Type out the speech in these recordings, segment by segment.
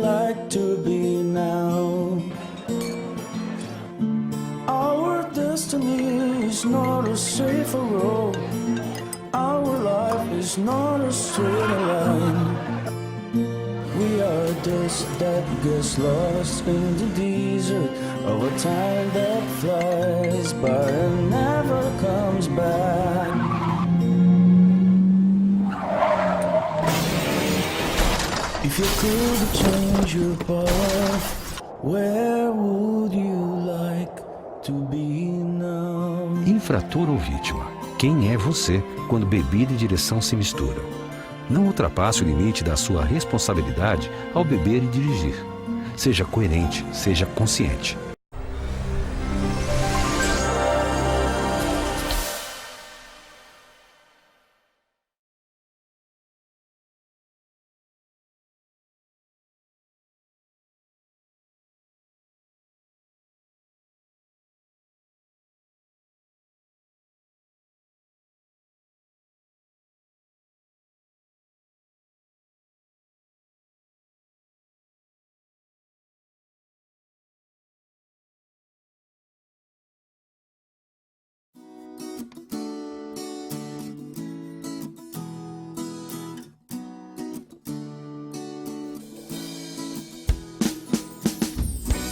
like to be now? Our destiny is not a safer road. Our life is not a straight line. We are dust that gets lost in the desert of a time that flies by and never comes back. If you could change your path, where would you like to be now? Infrator ou vítima? Quem é você quando bebida e direção se misturam? Não ultrapasse o limite da sua responsabilidade ao beber e dirigir. Seja coerente, seja consciente.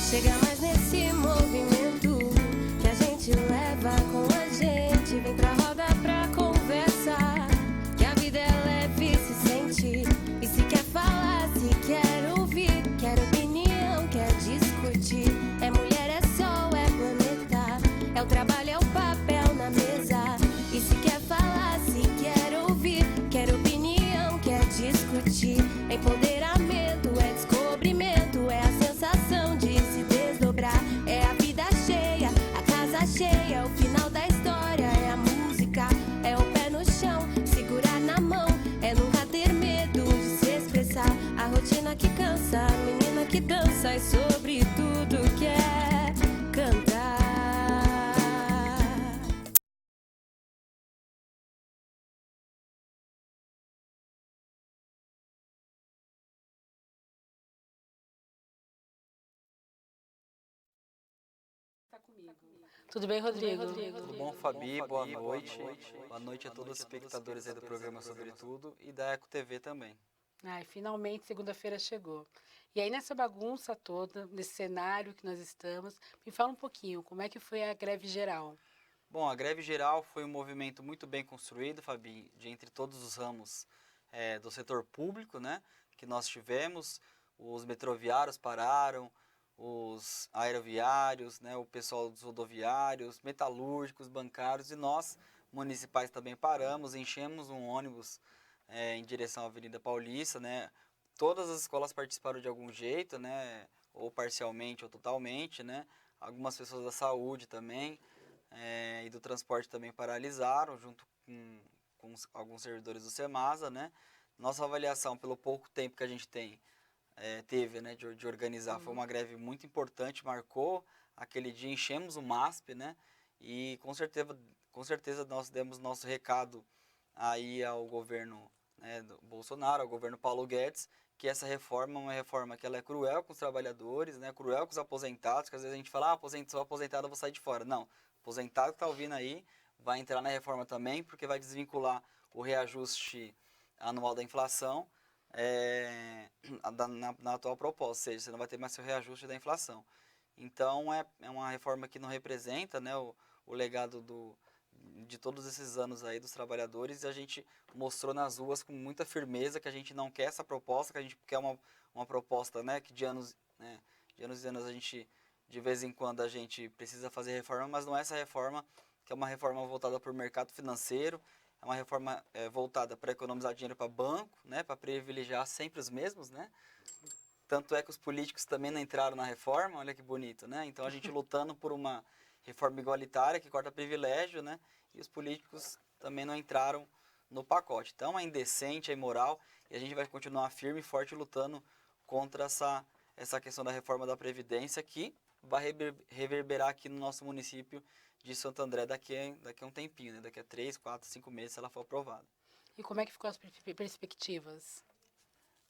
Chega mais nesse movimento que a gente leva com a gente. Vem pra roda pra conversar, que a vida é leve, se sente. E se quer falar, se quer ouvir, quer opinião, quer discutir. É mulher, é sol, é planeta, é o trabalho, é o papel na mesa. E se quer falar, se quer ouvir, quer opinião, quer discutir. É empoderamento, é descobrimento, é a sensação de se desdobrar. É a vida cheia, a casa cheia, o final da história. É a música, é o pé no chão, segurar na mão, é nunca ter medo de se expressar. A rotina que cansa, a menina que dança, e sobre tudo quer cantar. Tudo bem, Rodrigo? Tudo bom, Fabi? Boa noite. Boa noite a todos os espectadores aí do programa Sobre Tudo e da Eco TV também. Ai, finalmente segunda-feira chegou. E aí nessa bagunça toda, nesse cenário que nós estamos, me fala um pouquinho, como é que foi a greve geral? Bom, a greve geral foi um movimento muito bem construído, Fabi, de entre todos os ramos do setor público, né, que nós tivemos. Os metroviários pararam, os aeroviários, né, o pessoal dos rodoviários, metalúrgicos, bancários, e nós, municipais, também paramos, enchemos um ônibus em direção à Avenida Paulista, né. Todas as escolas participaram de algum jeito, né, ou parcialmente ou totalmente, né. Algumas pessoas da saúde também e do transporte também paralisaram, junto com alguns servidores do Semasa, né. Nossa avaliação, pelo pouco tempo que a gente teve, né, de organizar, foi uma greve muito importante, marcou aquele dia, enchemos o MASP, né, e com certeza nós demos nosso recado aí ao governo, né, do Bolsonaro, ao governo Paulo Guedes, que essa reforma é uma reforma que ela é cruel com os trabalhadores, né, cruel com os aposentados, que às vezes a gente fala, sou aposentado, eu vou sair de fora. Não, aposentado que está ouvindo aí vai entrar na reforma também, porque vai desvincular o reajuste anual da inflação na atual proposta, ou seja, você não vai ter mais seu reajuste da inflação. Então é uma reforma que não representa, né, o legado de todos esses anos aí dos trabalhadores, e a gente mostrou nas ruas com muita firmeza que a gente não quer essa proposta, que a gente quer uma proposta, né, que de anos e anos a gente, de vez em quando a gente precisa fazer reforma, mas não é essa reforma, que é uma reforma voltada para o mercado financeiro, é uma reforma voltada para economizar dinheiro para banco, né, para privilegiar sempre os mesmos, né. Tanto é que os políticos também não entraram na reforma, olha que bonito, né? Então a gente lutando por uma reforma igualitária que corta privilégio, né? E os políticos também não entraram no pacote. Então é indecente, é imoral, e a gente vai continuar firme e forte lutando contra essa questão da reforma da Previdência, que vai reverberar aqui no nosso município de Santo André daqui a um tempinho, né? Daqui a 3, 4, 5 meses, se ela for aprovada. E como é que ficou as perspectivas?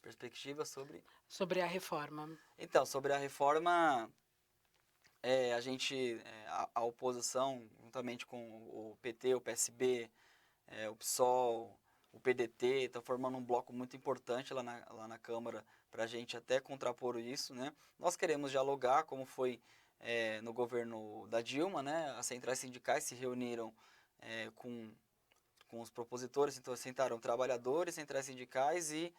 perspectiva sobre... Sobre a reforma. Então, sobre a reforma, a gente, a oposição, juntamente com o PT, o PSB, o PSOL, o PDT, estão formando um bloco muito importante lá na Câmara para a gente até contrapor isso, né? Nós queremos dialogar, como foi no governo da Dilma, né? As centrais sindicais se reuniram com os propositores, então sentaram trabalhadores, centrais sindicais e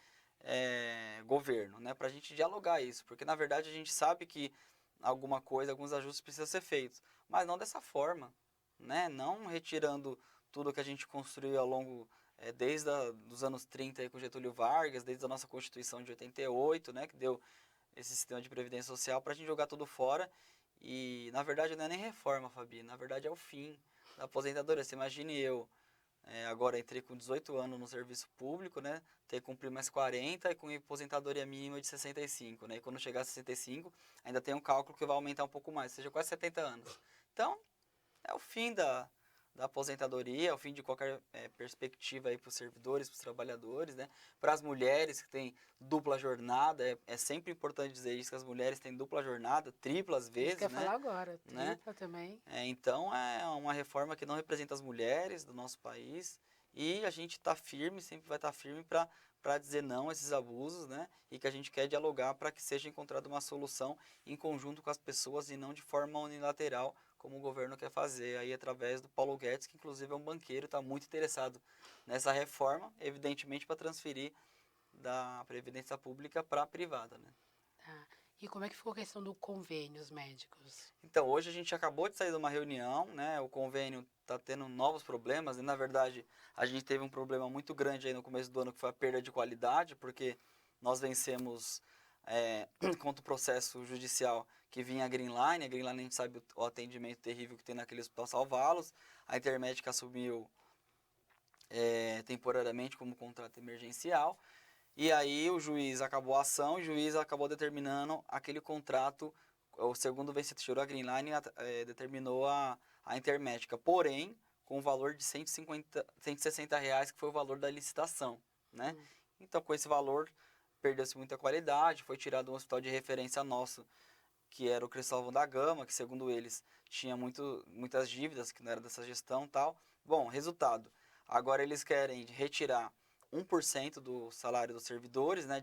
governo, né? Para a gente dialogar isso, porque na verdade a gente sabe que alguns ajustes precisam ser feitos, mas não dessa forma, né? Não retirando tudo que a gente construiu ao longo, desde os anos 30 aí com Getúlio Vargas, desde a nossa Constituição de 88, né? Que deu esse sistema de previdência social, para a gente jogar tudo fora. E na verdade não é nem reforma, Fabi, na verdade é o fim da aposentadoria. Você imagine eu, agora entrei com 18 anos no serviço público, né? Ter que cumprir mais 40 e com aposentadoria mínima de 65, né? E quando chegar a 65, ainda tem um cálculo que vai aumentar um pouco mais, ou seja, quase 70 anos. Então, é o fim da aposentadoria, é o fim de qualquer perspectiva aí para os servidores, para os trabalhadores, né? Para as mulheres que têm dupla jornada, é sempre importante dizer isso, que as mulheres têm dupla jornada, tripla às vezes, Isso que eu ia né? falar agora, Né? tripla também. Então, é uma reforma que não representa as mulheres do nosso país e a gente está firme, sempre vai estar firme para dizer não a esses abusos, né? E que a gente quer dialogar para que seja encontrada uma solução em conjunto com as pessoas e não de forma unilateral, como o governo quer fazer aí através do Paulo Guedes, que inclusive é um banqueiro, está muito interessado nessa reforma, evidentemente para transferir da Previdência Pública para a privada, né? Tá. E como é que ficou a questão do convênios médicos? Então, hoje a gente acabou de sair de uma reunião, né? O convênio está tendo novos problemas, e na verdade a gente teve um problema muito grande aí no começo do ano, que foi a perda de qualidade, porque nós vencemos contra o processo judicial que vinha a Greenline. A Greenline, a gente sabe o atendimento terrível que tem naquele hospital Salvá-los. A Intermédica assumiu temporariamente como contrato emergencial. E aí o juiz acabou a ação, o juiz acabou determinando aquele contrato, o segundo vencedor, a Greenline determinou a Intermédica, porém com o valor de R$ 160, que foi o valor da licitação, né? Então com esse valor perdeu-se muita qualidade, foi tirado um hospital de referência nosso, que era o Cristóvão da Gama, que segundo eles tinha muitas dívidas, que não era dessa gestão e tal. Bom, resultado, agora eles querem retirar 1% do salário dos servidores, né,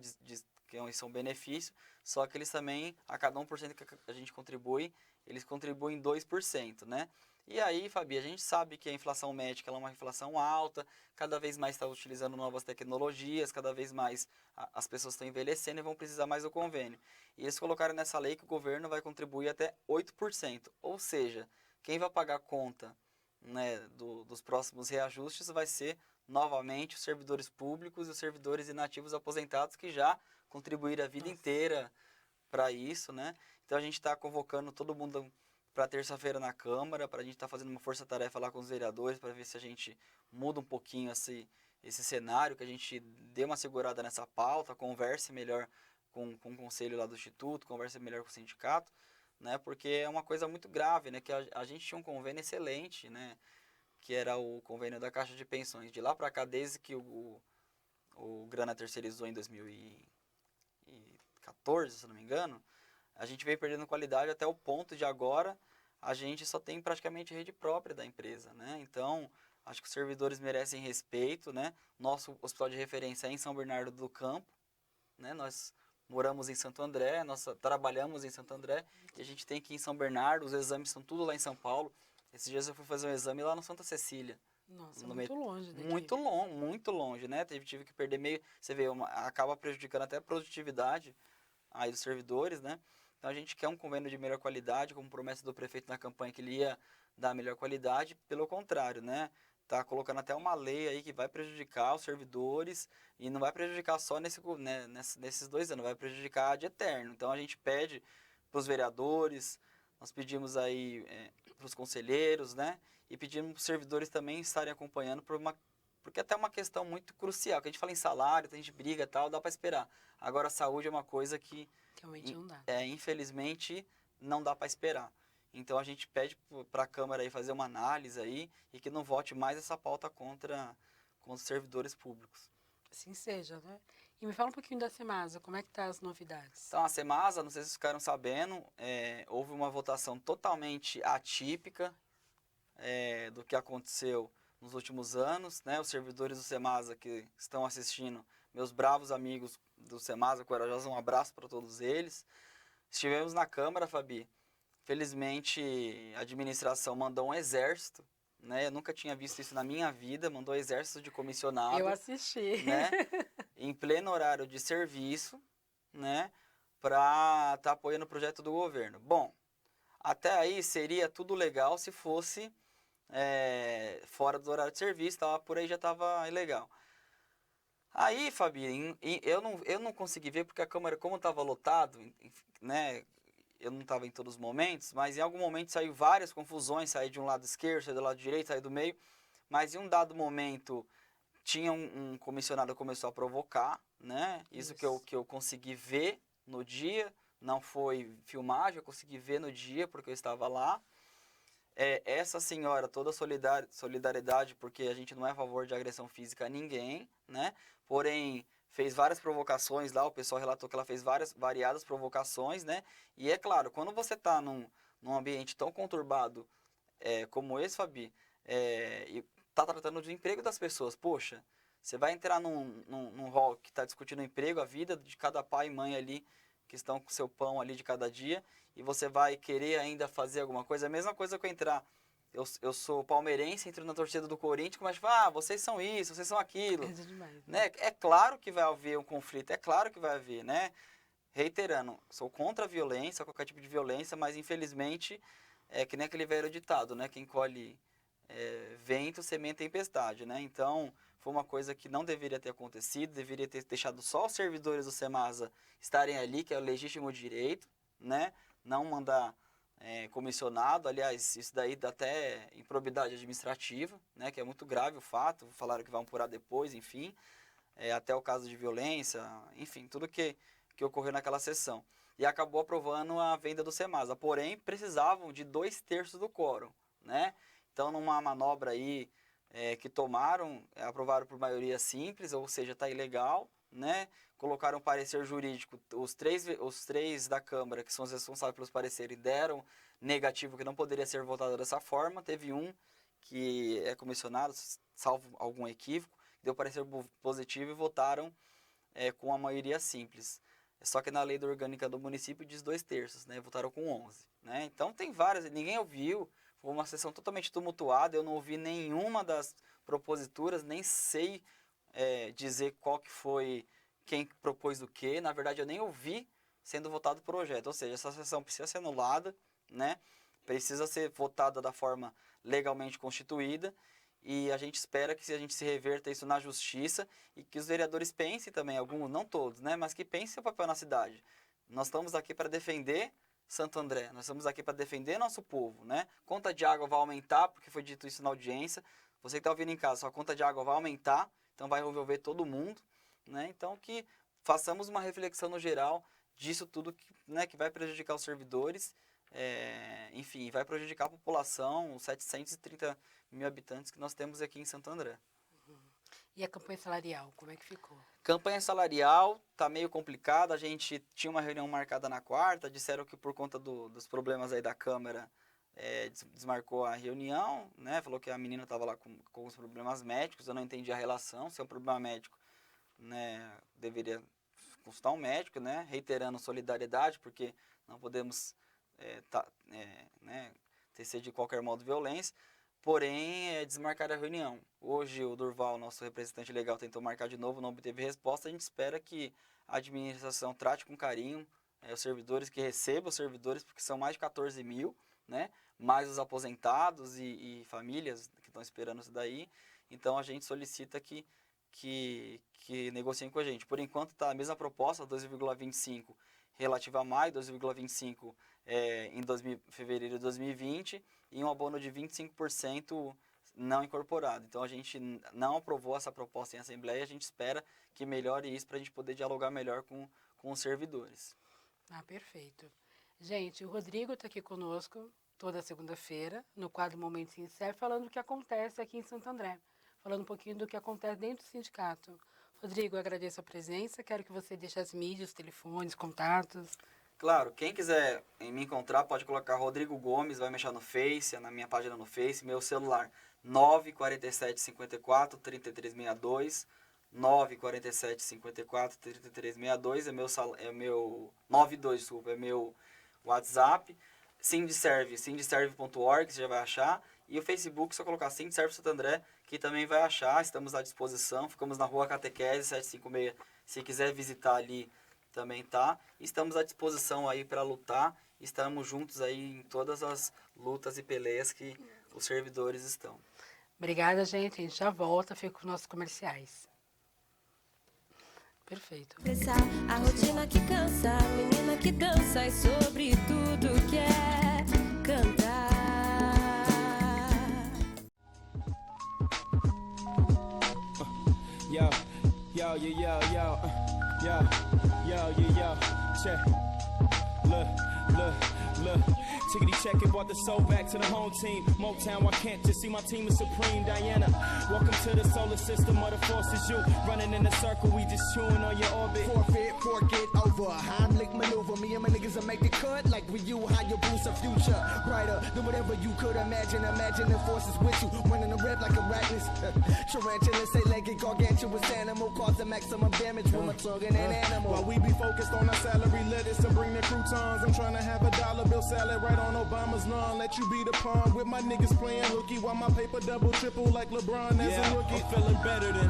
que isso é um benefício, só que eles também, a cada 1% que a gente contribui, eles contribuem 2%, né? E aí, Fabi, a gente sabe que a inflação médica ela é uma inflação alta, cada vez mais está utilizando novas tecnologias, cada vez mais as pessoas estão envelhecendo e vão precisar mais do convênio. E eles colocaram nessa lei que o governo vai contribuir até 8%, ou seja, quem vai pagar a conta, né, dos próximos reajustes vai ser novamente os servidores públicos e os servidores inativos aposentados que já contribuíram a vida inteira para isso, né? Então a gente está convocando todo mundo para terça-feira na Câmara, para a gente estar fazendo uma força-tarefa lá com os vereadores, para ver se a gente muda um pouquinho esse cenário, que a gente dê uma segurada nessa pauta, converse melhor com o conselho lá do Instituto, converse melhor com o sindicato, né? Porque é uma coisa muito grave, né? Que a gente tinha um convênio excelente, né? Que era o convênio da Caixa de Pensões. De lá para cá, desde que o Grana terceirizou em 2014, se não me engano, a gente veio perdendo qualidade até o ponto de agora a gente só tem praticamente rede própria da empresa, né? Então, acho que os servidores merecem respeito, né? Nosso hospital de referência é em São Bernardo do Campo, né? Nós moramos em Santo André, nós trabalhamos em Santo André e a gente tem que ir em São Bernardo, os exames são tudo lá em São Paulo. Esses dias eu fui fazer um exame lá no Santa Cecília. Nossa, muito longe daqui. Muito longe, né? Tive que perder meio... Você vê, acaba prejudicando até a produtividade aí dos servidores, né? Então a gente quer um convênio de melhor qualidade, como promessa do prefeito na campanha que ele ia dar melhor qualidade. Pelo contrário, né? Tá colocando até uma lei aí que vai prejudicar os servidores e não vai prejudicar só nesses 2 anos, vai prejudicar de eterno. Então a gente pede para os vereadores, nós pedimos aí para os conselheiros, né? E pedimos para os servidores também estarem acompanhando, porque até é uma questão muito crucial, que a gente fala em salário, a gente briga e tal, dá para esperar. Agora a saúde é uma coisa que Realmente não dá. infelizmente não dá para esperar. Então a gente pede para a Câmara aí fazer uma análise aí e que não vote mais essa pauta contra os servidores públicos. Assim seja, né? E me fala um pouquinho da Semasa, como é que tá as novidades? Então, a Semasa, não sei se vocês ficaram sabendo, houve uma votação totalmente atípica do que aconteceu nos últimos anos, né? Os servidores do Semasa que estão assistindo, meus bravos amigos do Semasa Corajosa, um abraço para todos eles. Estivemos na Câmara, Fabi. Felizmente, a administração mandou um exército, né? Eu nunca tinha visto isso na minha vida, mandou um exército de comissionado, Eu assisti. né? Em pleno horário de serviço, né? Para estar apoiando o projeto do governo. Bom, até aí seria tudo legal se fosse fora do horário de serviço, por aí já estava ilegal. Aí, Fabi, eu não consegui ver porque a Câmara, como estava lotado, né? Eu não estava em todos os momentos, mas em algum momento saiu várias confusões, saí de um lado esquerdo, saí do lado direito, saí do meio, mas em um dado momento tinha um comissionado que começou a provocar, né? Isso. Que eu consegui ver no dia, não foi filmagem, eu consegui ver no dia porque eu estava lá. Essa senhora, toda solidariedade, porque a gente não é a favor de agressão física a ninguém, né? Porém, fez várias provocações lá, o pessoal relatou que ela fez variadas provocações, né? E é claro, quando você está num ambiente tão conturbado como esse, Fabi, e tá tratando do emprego das pessoas, poxa, você vai entrar num hall que está discutindo o emprego, a vida de cada pai e mãe ali, que estão com seu pão ali de cada dia, e você vai querer ainda fazer alguma coisa, a mesma coisa que eu entrar, eu sou palmeirense, entro na torcida do Corinthians, mas vocês são isso, vocês são aquilo, Demais, né? É claro que vai haver um conflito, é claro que vai haver, né? Reiterando, sou contra a violência, qualquer tipo de violência, mas infelizmente é que nem aquele velho ditado, né? Quem colhe vento, semeia tempestade, né? Então, foi uma coisa que não deveria ter acontecido, deveria ter deixado só os servidores do Semasa estarem ali, que é o legítimo direito, né? Não mandar comissionado, aliás, isso daí dá até improbidade administrativa, né? Que é muito grave o fato, falaram que vão apurar depois, enfim, até o caso de violência, enfim, tudo que ocorreu naquela sessão. E acabou aprovando a venda do Semasa, porém, precisavam de 2/3 do quórum, né? Então, numa manobra aí que tomaram, aprovaram por maioria simples, ou seja, está ilegal, né? Colocaram parecer jurídico, os três da Câmara, que são os responsáveis pelos pareceres, deram negativo que não poderia ser votado dessa forma. Teve um que é comissionado, salvo algum equívoco, deu parecer positivo e votaram com a maioria simples. Só que na lei da orgânica do município diz 2/3, né? Votaram com 11, né? Então tem várias, ninguém ouviu, foi uma sessão totalmente tumultuada, eu não ouvi nenhuma das proposituras, nem sei dizer qual que foi, quem propôs o quê, na verdade eu nem ouvi sendo votado o projeto, ou seja, essa sessão precisa ser anulada, né? Precisa ser votada da forma legalmente constituída, e a gente espera que a gente se reverta isso na justiça e que os vereadores pensem também, alguns, não todos, né, mas que pensem o papel na cidade. Nós estamos aqui para defender Santo André, nós estamos aqui para defender nosso povo, né? Conta de água vai aumentar, porque foi dito isso na audiência. Você que está ouvindo em casa, sua conta de água vai aumentar, então vai envolver todo mundo, né? Então que façamos uma reflexão no geral disso tudo que vai prejudicar os servidores, enfim, vai prejudicar a população, os 730 mil habitantes que nós temos aqui em Santo André. E a campanha salarial, como é que ficou? Campanha salarial tá meio complicada, a gente tinha uma reunião marcada na quarta, disseram que por conta dos problemas aí da Câmara, desmarcou a reunião, né? Falou que a menina estava lá com os problemas médicos, eu não entendi a relação, se é um problema médico, né, deveria consultar um médico, né? Reiterando solidariedade, porque não podemos tecer de qualquer modo violência. Porém, desmarcar a reunião. Hoje o Durval, nosso representante legal, tentou marcar de novo, não obteve resposta. A gente espera que a administração trate com carinho os servidores, que recebam os servidores, porque são mais de 14 mil, né? Mais os aposentados e famílias que estão esperando isso daí. Então a gente solicita que negociem com a gente. Por enquanto está a mesma proposta, 2,25 relativa a maio, 2,25 em fevereiro de 2020 e um abono de 25% não incorporado. Então a gente não aprovou essa proposta em assembleia, a gente espera que melhore isso para a gente poder dialogar melhor com os servidores. Ah, perfeito. Gente, o Rodrigo está aqui conosco toda segunda-feira, no quadro Momento Sincero, falando o que acontece aqui em Santo André, falando um pouquinho do que acontece dentro do sindicato. Rodrigo, eu agradeço a presença. Quero que você deixe as mídias, os telefones, contatos. Claro, quem quiser me encontrar pode colocar Rodrigo Gomes, vai me achar no Face, na minha página no Face, meu celular 947 54 3362, 947 54 3362 é meu 92, desculpa, é meu WhatsApp. Sindserve.org, você já vai achar. E o Facebook, só colocar Sindserve Santo André, que também vai achar. Estamos à disposição. Ficamos na Rua Catequese 756. Se quiser visitar ali, também tá. Estamos à disposição aí para lutar. Estamos juntos aí em todas as lutas e peleias que os servidores estão. Obrigada, gente. A gente já volta. Fica com os nossos comerciais. Perfeito. Expressar a rotina que cansa, a menina que dança e sobre tudo quer cantar. Yo, yo, yo, yo, yo, yo, yo, yo, check. Look. Tickety check it, brought the soul back to the home team. Motown, I can't just see my team is supreme. Diana, welcome to the solar system of the forces. You running in a circle, we just chewing on your orbit. Forfeit, forget over. Heimlich maneuver. Me and my niggas will make the cut like we you. How you boost a future brighter than whatever you could imagine. Imagine the forces with you, running the red like arachnids. Tarantula, say legged, gargantuous animal, cause the maximum damage with my tongue and an animal. While we be focused on our salary lettuce and bring the croutons, I'm trying to have a dollar bill salad right on Obama's lawn. Let you be the pawn with my niggas playing hooky while my paper double triple like LeBron as a rookie. I'm feeling better than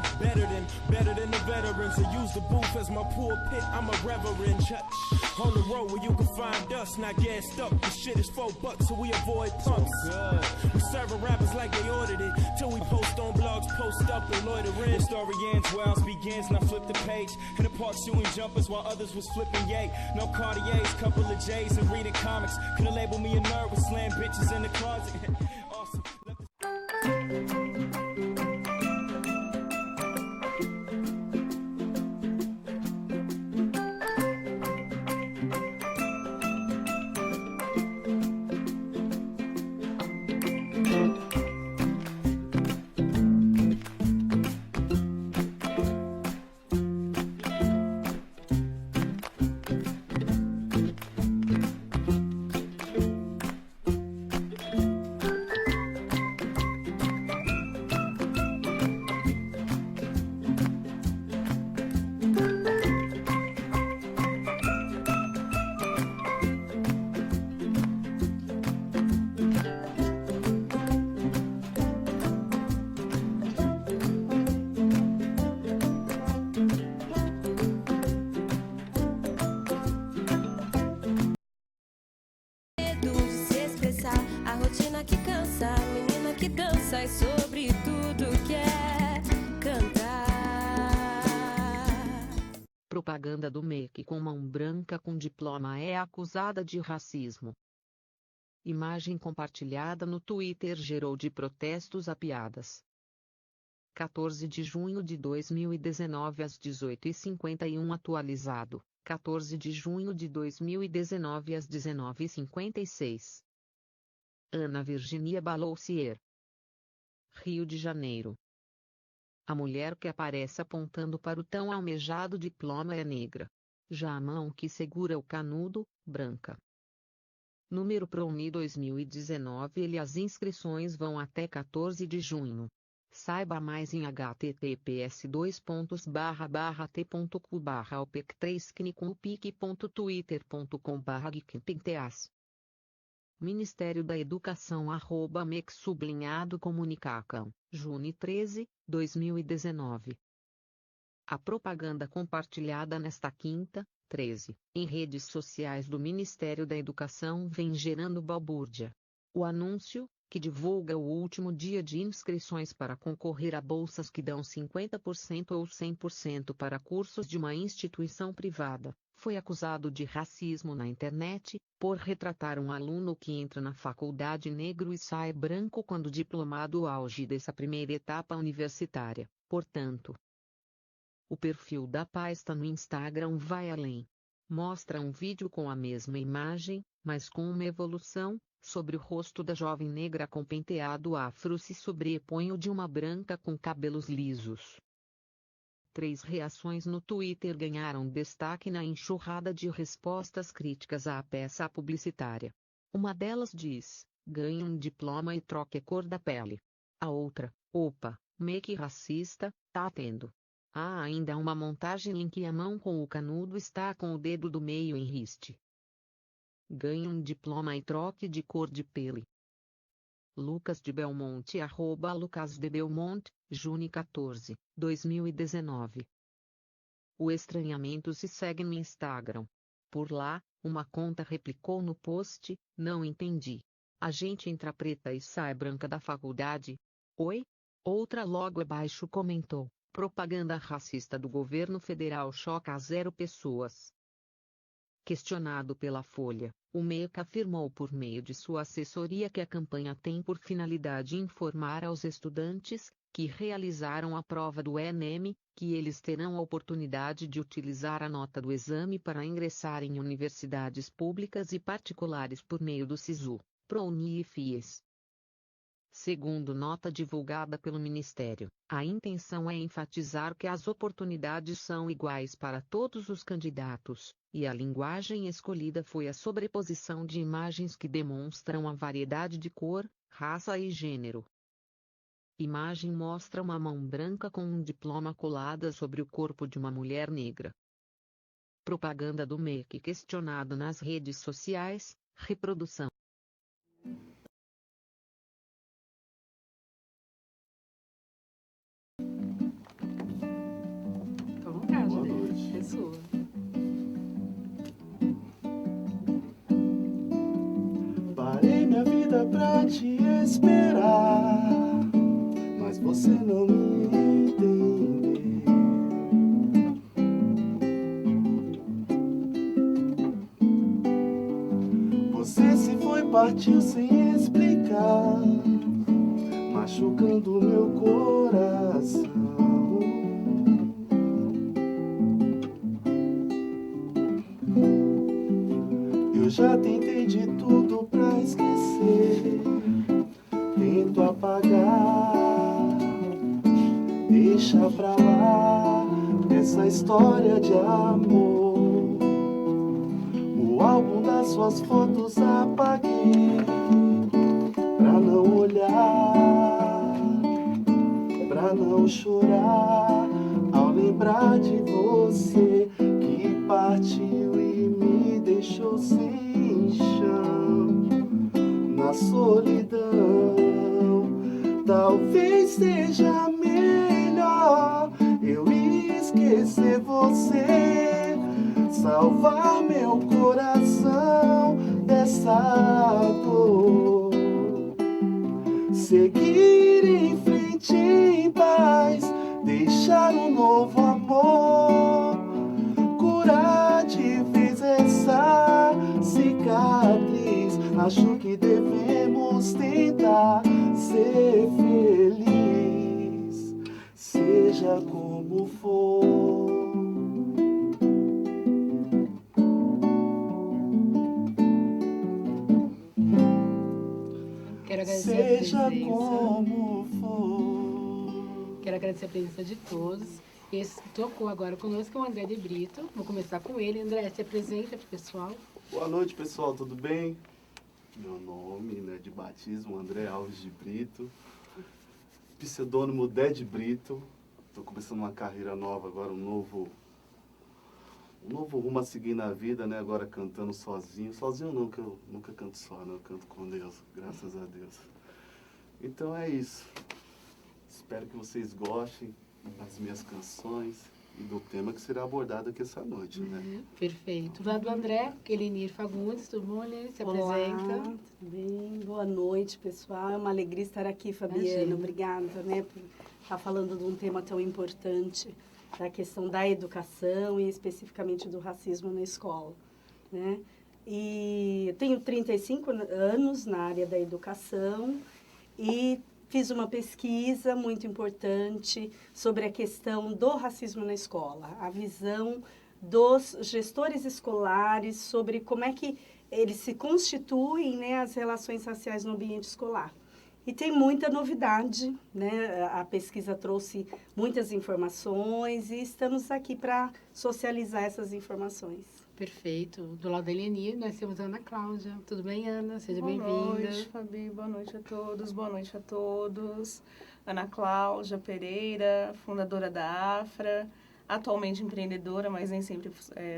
the veterans. I use the booth as my pulpit. I'm a reverend. On the road where you can find us, not gassed up. The shit is $4, so we avoid pumps. We serving rappers like they ordered it. Till we post on blogs, post up and loitering. The story ends, Wells begins, and I flip the page. In the park shooting jumpers while others was flipping yay. No Cartiers, couple of J's and reading comics. Couldn't label me a nerd with slam bitches in the closet. Awesome. Medo de se expressar, a rotina que cansa, a menina que dança e sobre tudo quer cantar. Propaganda do MEC com mão branca com diploma é acusada de racismo. Imagem compartilhada no Twitter gerou de protestos a piadas. 14 de junho de 2019 às 18h51 atualizado. 14 de junho de 2019 às 19h56. Ana Virginia Baloucier. Rio de Janeiro. A mulher que aparece apontando para o tão almejado diploma é negra. Já a mão que segura o canudo, branca. Número ProUni 2019 e as inscrições vão até 14 de junho. Saiba mais em https://opec3cnicompic.twitter.com/geekpinteas. Ministério da Educação @MEC_comunicacam, June 13, 2019. A propaganda compartilhada nesta quinta, 13, em redes sociais do Ministério da Educação vem gerando balbúrdia. O anúncio, que divulga o último dia de inscrições para concorrer a bolsas que dão 50% ou 100% para cursos de uma instituição privada, foi acusado de racismo na internet, por retratar um aluno que entra na faculdade negro e sai branco quando diplomado auge dessa primeira etapa universitária, portanto. O perfil da pasta no Instagram vai além. Mostra um vídeo com a mesma imagem, mas com uma evolução, sobre o rosto da jovem negra com penteado afro se sobrepõe o de uma branca com cabelos lisos. 3 reações no Twitter ganharam destaque na enxurrada de respostas críticas à peça publicitária. Uma delas diz: ganhe um diploma e troque a cor da pele. A outra: opa, make racista, tá tendo. Há ainda uma montagem em que a mão com o canudo está com o dedo do meio em riste. Ganhe um diploma e troque de cor de pele. Lucas de Belmonte @Lucas de Belmonte, Juni 14, 2019. O estranhamento se segue no Instagram. Por lá, uma conta replicou no post: não entendi. A gente entra preta e sai branca da faculdade? Oi? Outra logo abaixo comentou: propaganda racista do governo federal choca 0 pessoas. Questionado pela Folha, o MEC afirmou por meio de sua assessoria que a campanha tem por finalidade informar aos estudantes, que realizaram a prova do Enem, que eles terão a oportunidade de utilizar a nota do exame para ingressar em universidades públicas e particulares por meio do SISU, ProUni e FIES. Segundo nota divulgada pelo Ministério, a intenção é enfatizar que as oportunidades são iguais para todos os candidatos, e a linguagem escolhida foi a sobreposição de imagens que demonstram a variedade de cor, raça e gênero. Imagem mostra uma mão branca com um diploma colada sobre o corpo de uma mulher negra. Propaganda do MEC questionado nas redes sociais, reprodução. Fica à vontade, né? É sua. Parei minha vida pra te esperar, mas você não me entendeu. Você se foi, partiu sem explicar, machucando meu coração. Eu já tentei de tudo pra esquecer, tento apagar, deixa pra lá essa história de amor. O álbum das suas fotos apaguei, pra não olhar, pra não chorar, ao lembrar de você que partiu e me deixou sem chão, na solidão. Talvez seja melhor eu esquecer você, salvar meu coração dessa dor, seguir em frente em paz, deixar um novo amor, curar de vez essa cicatriz. Acho que devemos tentar ser feliz, seja como for. Quero agradecer Seja a presença. como for. Quero agradecer a presença de todos. Esse que tocou agora conosco é o André de Brito. Vou começar com ele. André, se apresenta para o pessoal. Boa noite, pessoal, tudo bem? Meu nome, né, de batismo, André Alves de Brito. Pseudônimo Dé de Brito. Estou começando uma carreira nova agora, um novo rumo a seguir na vida, né? Agora cantando sozinho. Sozinho não, que eu nunca canto só, né? Eu canto com Deus, graças a Deus. Então é isso. Espero que vocês gostem das minhas canções e do tema que será abordado aqui essa noite, né? Perfeito. Do lado do André, Elenir Fagundes, tudo bom, Elenir? Se Olá, apresenta. tudo bem? Boa noite, pessoal. É uma alegria estar aqui, Fabiana. Imagina. Obrigada, né, por estar falando de um tema tão importante, da questão da educação e especificamente do racismo na escola, né? E eu tenho 35 anos na área da educação e fiz uma pesquisa muito importante sobre a questão do racismo na escola, a visão dos gestores escolares sobre como é que eles se constituem, né, as relações raciais no ambiente escolar. E tem muita novidade, né? A pesquisa trouxe muitas informações e estamos aqui para socializar essas informações. Perfeito. Do lado da Eleni, nós temos a Ana Cláudia. Tudo bem, Ana? Seja Boa bem-vinda. noite, Fabi. Boa noite a todos. Boa noite a todos. Ana Cláudia Pereira, fundadora da Afra, atualmente empreendedora, mas nem sempre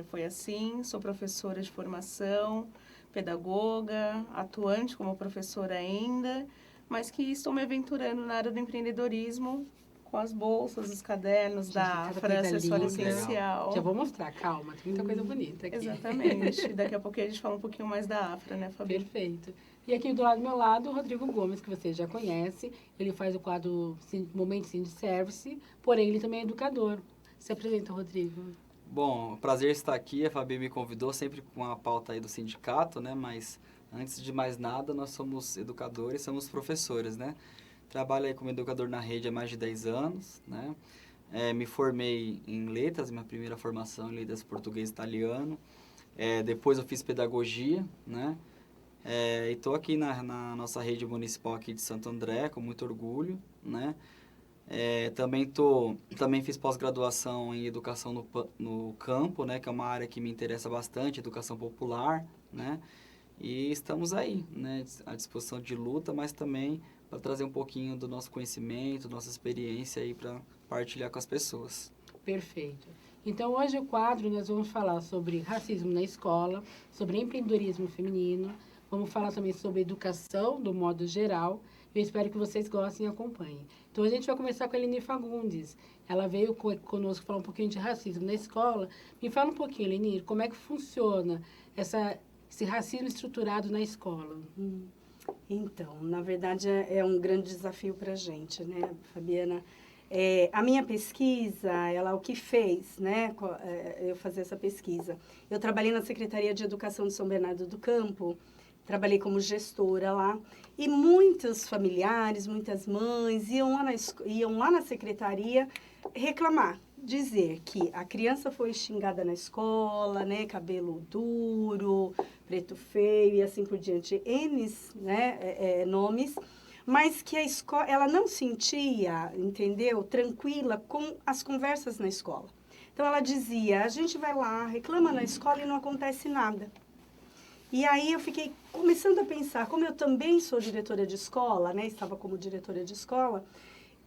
foi assim. Sou professora de formação, pedagoga, atuante como professora ainda, mas que estou me aventurando na área do empreendedorismo com as bolsas, os cadernos da Afra, acessório essencial. Já vou mostrar, calma, tem muita coisa bonita aqui. Exatamente. Daqui a pouquinho a gente fala um pouquinho mais da Afra, né, Fabi? Perfeito. E aqui do lado do meu lado, o Rodrigo Gomes, que você já conhece. Ele faz o quadro Momento Sim de Service, porém ele também é educador. Se apresenta, Rodrigo. Bom, prazer estar aqui. A Fabi me convidou sempre com a pauta aí do sindicato, né? Mas antes de mais nada, nós somos educadores, somos professores, né? Trabalho aí como educador na rede há mais de 10 anos, né? Me formei em letras, minha primeira formação em letras português e italiano. Depois eu fiz pedagogia, né? E estou aqui na nossa rede municipal aqui de Santo André, com muito orgulho, né? Também fiz pós-graduação em educação no campo, né? Que é uma área que me interessa bastante, educação popular, né? E estamos aí, né? À disposição de luta, mas também para trazer um pouquinho do nosso conhecimento, nossa experiência aí para partilhar com as pessoas. Perfeito. Então, hoje o quadro nós vamos falar sobre racismo na escola, sobre empreendedorismo feminino, vamos falar também sobre educação, do modo geral. Eu espero que vocês gostem e acompanhem. Então, a gente vai começar com a Eleni Fagundes. Ela veio conosco falar um pouquinho de racismo na escola. Me fala um pouquinho, Eleni, como é que funciona esse racismo estruturado na escola? Então, na verdade, é um grande desafio para a gente, né, Fabiana? A minha pesquisa, o que fez, né, eu fazer essa pesquisa? Eu trabalhei na Secretaria de Educação de São Bernardo do Campo, trabalhei como gestora lá, e muitos familiares, muitas mães iam lá na secretaria reclamar, dizer que a criança foi xingada na escola, né, cabelo duro, preto feio e assim por diante, nomes, mas que a escola, ela não sentia, entendeu, tranquila com as conversas na escola. Então, ela dizia, a gente vai lá, reclama na escola e não acontece nada. E aí eu fiquei começando a pensar, como eu também sou diretora de escola, né, estava como diretora de escola,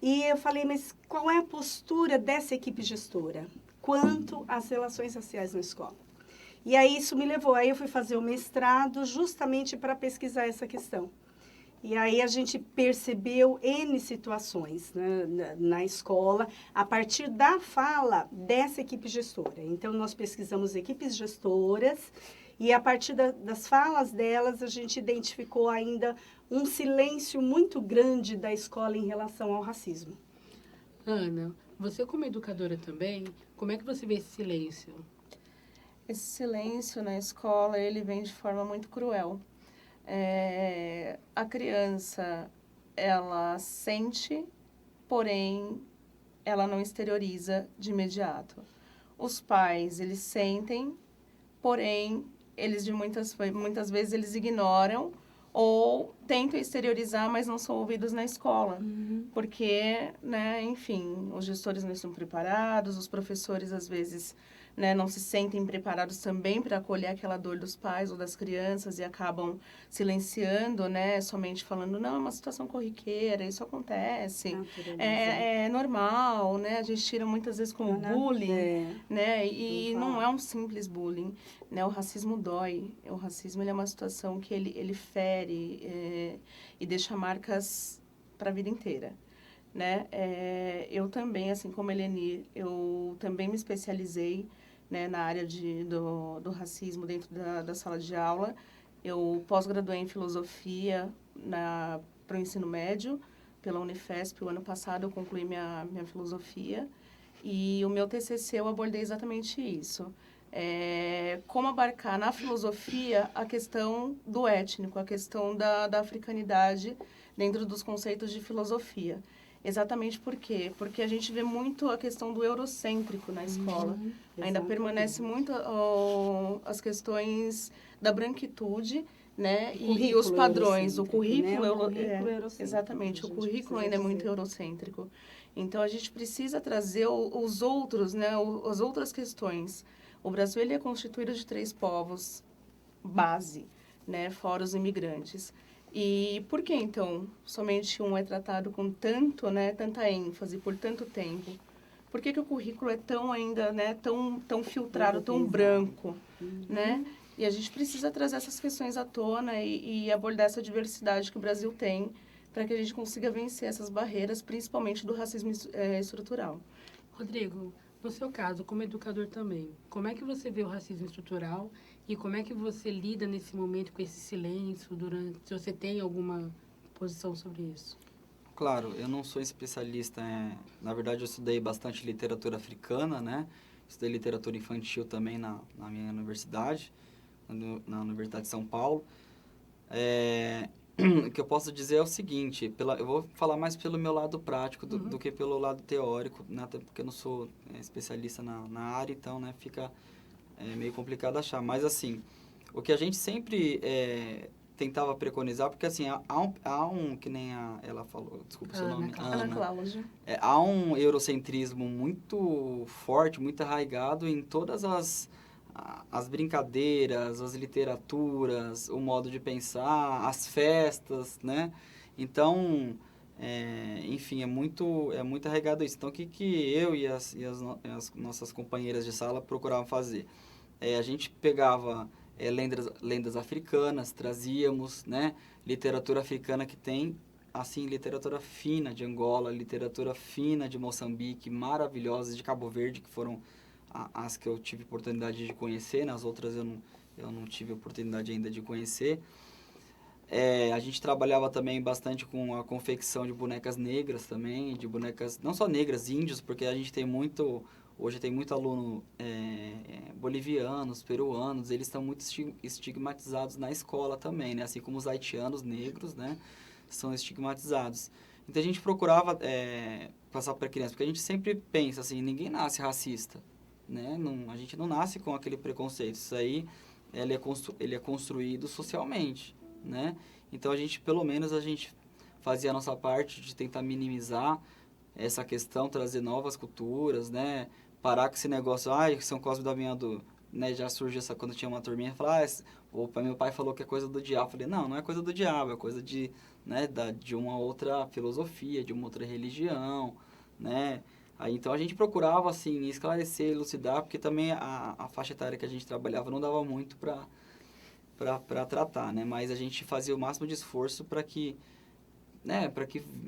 e eu falei, mas qual é a postura dessa equipe gestora quanto às relações raciais na escola? E aí isso me levou, aí eu fui fazer o mestrado justamente para pesquisar essa questão. E aí a gente percebeu N situações, né, na escola, a partir da fala dessa equipe gestora. Então, nós pesquisamos equipes gestoras e a partir das falas delas, a gente identificou ainda um silêncio muito grande da escola em relação ao racismo. Ana, você como educadora também, como é que você vê esse silêncio? Esse silêncio na escola, ele vem de forma muito cruel. A criança, ela sente, porém, ela não exterioriza de imediato. Os pais, eles sentem, porém, eles muitas vezes eles ignoram ou tentam exteriorizar, mas não são ouvidos na escola. Porque, né, enfim, os gestores não estão preparados, os professores, às vezes, né, não se sentem preparados também para acolher aquela dor dos pais ou das crianças e acabam silenciando, né, somente falando, não, é uma situação corriqueira, isso acontece, é normal, né, a gente tira muitas vezes como bullying, né, e não é um simples bullying, né, o racismo dói, o racismo ele é uma situação que ele fere e deixa marcas para a vida inteira. Né? Eu também, assim como a Eleni, eu também me especializei, né, na área do racismo dentro da sala de aula. Eu pós-graduei em filosofia para o ensino médio pela Unifesp. O ano passado eu concluí minha filosofia e o meu TCC eu abordei exatamente isso. Como abarcar na filosofia a questão do étnico, a questão da africanidade dentro dos conceitos de filosofia. Exatamente por quê? Porque a gente vê muito a questão do eurocêntrico na escola. Ainda permanece muito as questões da branquitude, né? O E os padrões, o currículo currículo, eurocêntrico. exatamente, A o gente currículo precisa ainda é muito dizer. eurocêntrico. Então, a gente precisa trazer os outros, né? As outras questões. O Brasil, ele é constituído de 3 povos base, né? Fora os imigrantes. E por que, então, somente um é tratado com tanto, né? Tanta ênfase por tanto tempo? Por que o currículo é tão ainda, né? Tão filtrado, tão branco, né? E a gente precisa trazer essas questões à tona e abordar essa diversidade que o Brasil tem para que a gente consiga vencer essas barreiras, principalmente do racismo estrutural. Rodrigo, no seu caso, como educador também, como é que você vê o racismo estrutural e como é que você lida nesse momento com esse silêncio se você tem alguma posição sobre isso? Claro, eu não sou especialista na verdade, eu estudei bastante literatura africana, né? Estudei literatura infantil também na minha universidade, na Universidade de São Paulo. O que eu posso dizer é o seguinte, eu vou falar mais pelo meu lado prático do que pelo lado teórico, né? Até porque eu não sou especialista na área, então, né, fica meio complicado achar. Mas, assim, o que a gente sempre tentava preconizar, porque, assim, há um que nem ela falou, desculpa o seu nome, Ana Cláudia. Há um eurocentrismo muito forte, muito arraigado em todas as brincadeiras, as literaturas, o modo de pensar, as festas, né? Então, enfim, é muito arraigado isso. Então, o que eu e as nossas companheiras de sala procuravam fazer? A gente pegava lendas africanas, trazíamos, né? Literatura africana que tem, assim, literatura fina de Angola, literatura fina de Moçambique, maravilhosas, de Cabo Verde, que foram as que eu tive oportunidade de conhecer, nas outras eu não tive oportunidade ainda de conhecer. A gente trabalhava também bastante com a confecção de bonecas negras também, de bonecas, não só negras, índios, porque a gente tem hoje tem muito aluno bolivianos, peruanos, eles estão muito estigmatizados na escola também, né? Assim como os haitianos negros, né? São estigmatizados. Então a gente procurava passar para a criança, porque a gente sempre pensa assim, ninguém nasce racista, né? A gente não nasce com aquele preconceito, isso aí ele é construído socialmente, né? Então pelo menos a gente fazia a nossa parte de tentar minimizar essa questão, trazer novas culturas, né? Parar com esse negócio, São Cosme e Damião, né? Já surgiu quando tinha uma turminha, falar, meu pai falou que é coisa do diabo. Eu falei, não é coisa do diabo, é coisa de uma outra filosofia, de uma outra religião, né? Aí, então, a gente procurava, assim, esclarecer, elucidar, porque também a faixa etária que a gente trabalhava não dava muito para tratar, né? Mas a gente fazia o máximo de esforço para que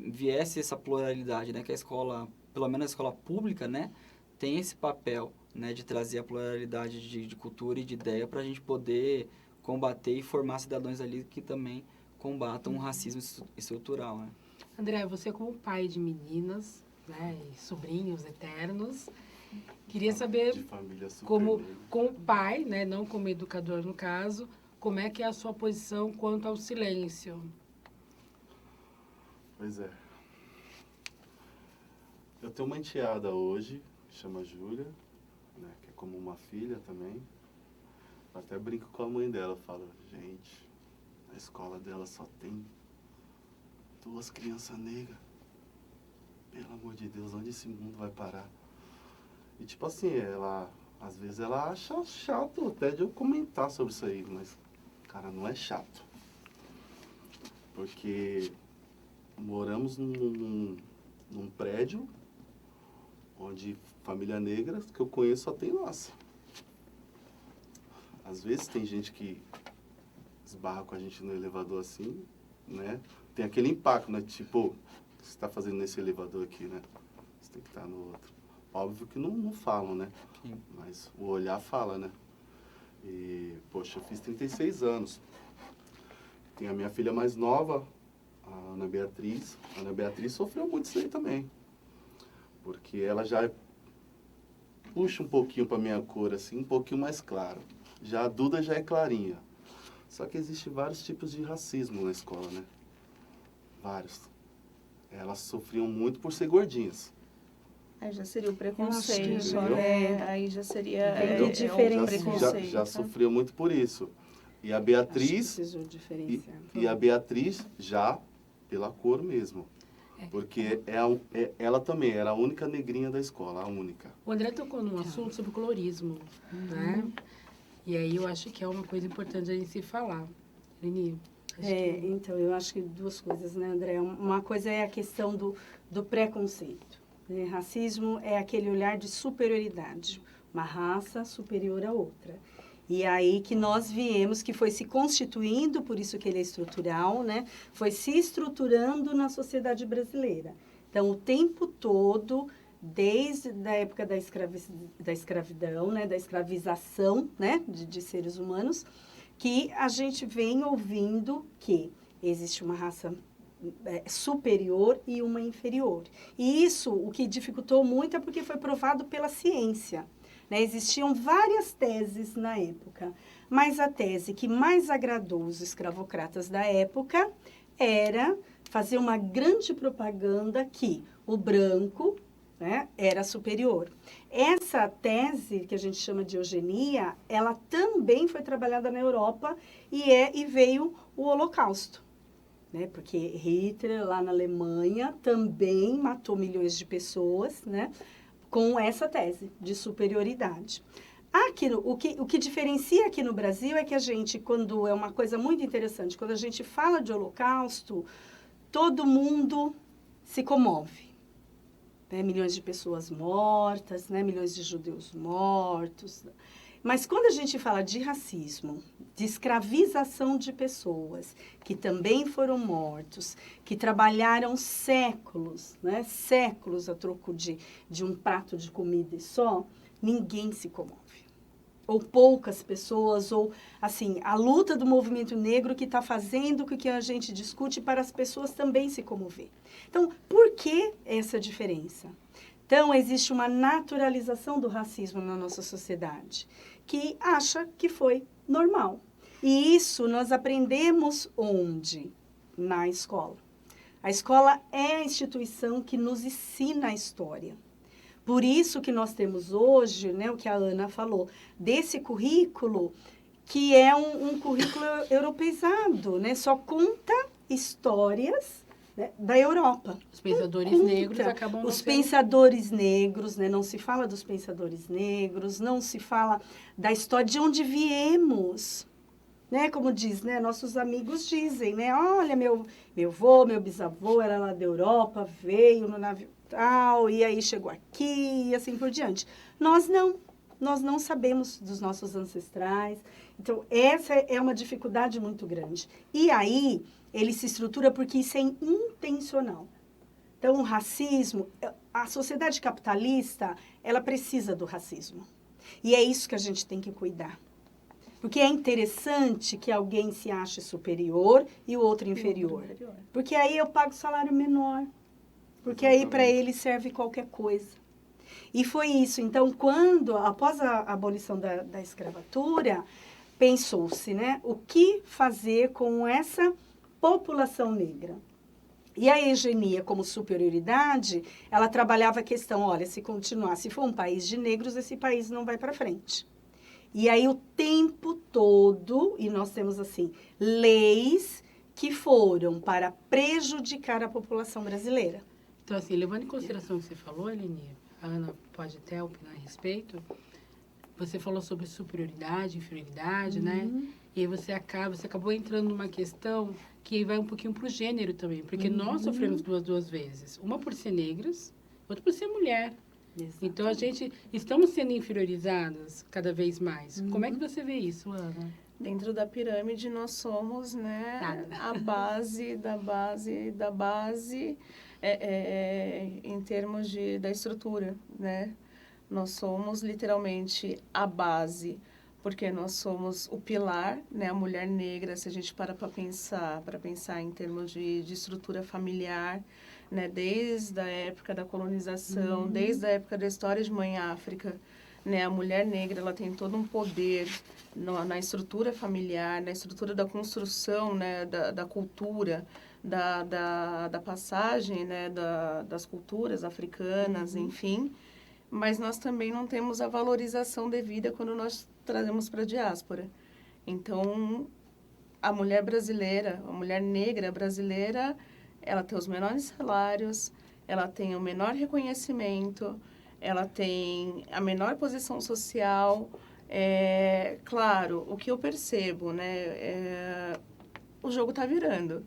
viesse essa pluralidade, né? Que a escola, pelo menos a escola pública, né? Tem esse papel, né? De trazer a pluralidade de cultura e de ideia para a gente poder combater e formar cidadãos ali que também combatam o racismo estrutural, né? André, você como pai de meninas, né, e sobrinhos eternos, queria saber, como pai, né, não como educador no caso, como é que é a sua posição quanto ao silêncio? Pois é. Eu tenho uma enteada hoje, que chama Júlia, né, que é como uma filha também. Eu até brinco com a mãe dela, falo, gente, na escola dela só tem 2 crianças negras. Pelo amor de Deus, onde esse mundo vai parar? E tipo assim, às vezes ela acha chato até de eu comentar sobre isso aí, mas, cara, não é chato. Porque moramos num prédio onde família negra que eu conheço só tem nossa. Às vezes tem gente que esbarra com a gente no elevador assim, né? Tem aquele impacto, né? Tipo, o que você está fazendo nesse elevador aqui, né? Você tem que estar no outro. Óbvio que não falam, né? Sim. Mas o olhar fala, né? E, poxa, eu fiz 36 anos. Tem a minha filha mais nova, a Ana Beatriz. A Ana Beatriz sofreu muito isso aí também. Porque ela já puxa um pouquinho para minha cor, assim, um pouquinho mais claro. Já a Duda já é clarinha. Só que existem vários tipos de racismo na escola, né? Vários. Elas sofriam muito por ser gordinhas. Aí já seria o preconceito, entendeu? né? Aí já seria diferenciar. preconceito. Já sofriam muito por isso. E a Acho que Beatriz, precisou diferenciar. e a Beatriz já pela cor mesmo. Porque ela também era a única negrinha da escola, a única. O André tocou num assunto sobre colorismo, né? E aí eu acho que é uma coisa importante a gente se falar. Leni, Então, eu acho que duas coisas, né, André? Uma coisa é a questão do preconceito. Né? Racismo é aquele olhar de superioridade. Uma raça superior à outra. E aí que nós viemos, que foi se constituindo, por isso que ele é estrutural, né? Foi se estruturando na sociedade brasileira. Então, o tempo todo, desde a época da escravidão, né? Da escravização, né? De seres humanos, que a gente vem ouvindo que existe uma raça superior e uma inferior. E isso, o que dificultou muito é porque foi provado pela ciência. Né? Existiam várias teses na época, mas a tese que mais agradou os escravocratas da época era fazer uma grande propaganda que o branco, né, era superior. Essa tese, que a gente chama de eugenia, ela também foi trabalhada na Europa e veio o Holocausto. Né? Porque Hitler, lá na Alemanha, também matou milhões de pessoas, né? Com essa tese de superioridade. Aqui, o que diferencia aqui no Brasil é que a gente, quando é uma coisa muito interessante, quando a gente fala de Holocausto, todo mundo se comove. Né? Milhões de pessoas mortas, né? Milhões de judeus mortos. Mas quando a gente fala de racismo, de escravização de pessoas que também foram mortos, que trabalharam séculos, né? Séculos a troco de um prato de comida e só, ninguém se comove. Ou poucas pessoas, ou assim, a luta do movimento negro que está fazendo com que a gente discute para as pessoas também se comover. Então, por que essa diferença? Então, existe uma naturalização do racismo na nossa sociedade, que acha que foi normal. E isso nós aprendemos onde? Na escola. A escola é a instituição que nos ensina a história. Por isso que nós temos hoje, né, o que a Ana falou, desse currículo, que é um currículo europeizado, né? Só conta histórias, né, da Europa. Os pensadores negros acabam... Os pensadores negros, né? Não se fala dos pensadores negros, não se fala da história de onde viemos. Né? Como diz, né? Nossos amigos dizem, né? Olha, meu avô, meu bisavô era lá da Europa, veio no navio tal, e aí chegou aqui, e assim por diante. Nós não sabemos dos nossos ancestrais. Então, essa é uma dificuldade muito grande. E aí, ele se estrutura porque isso é intencional. Então, o racismo, a sociedade capitalista, ela precisa do racismo. E é isso que a gente tem que cuidar. Porque é interessante que alguém se ache superior e o outro inferior. Porque aí eu pago salário menor. Porque aí para ele serve qualquer coisa. E foi isso. Então, após a abolição da escravatura, pensou-se, né, o que fazer com essa população negra. E a eugenia, como superioridade, ela trabalhava a questão, olha, se for um país de negros, esse país não vai para frente. E aí o tempo todo, e nós temos assim, leis que foram para prejudicar a população brasileira. Então, assim, levando em consideração o que você falou, Eleni, a Ana pode até opinar a respeito, você falou sobre superioridade, inferioridade, né? E aí você acabou entrando numa questão que vai um pouquinho para o gênero também, porque nós sofremos duas vezes. Uma por ser negras, outra por ser mulher. Exatamente. Então, estamos sendo inferiorizadas cada vez mais. Como é que você vê isso, Ana? Dentro da pirâmide, nós somos, né, a base da base da base, em termos da estrutura, né? Nós somos literalmente a base, porque nós somos o pilar, né? A mulher negra, se a gente para pensar em termos de estrutura familiar, né? Desde a época da colonização, desde a época da história de Mãe África, né? A mulher negra, ela tem todo um poder na estrutura familiar, na estrutura da construção, né? Da cultura, da passagem, né? Das culturas africanas, enfim. Mas nós também não temos a valorização devida quando nós trazemos para a diáspora. Então, a mulher brasileira, a mulher negra brasileira, ela tem os menores salários, ela tem o menor reconhecimento, ela tem a menor posição social. Claro, o que eu percebo, né, o jogo está virando,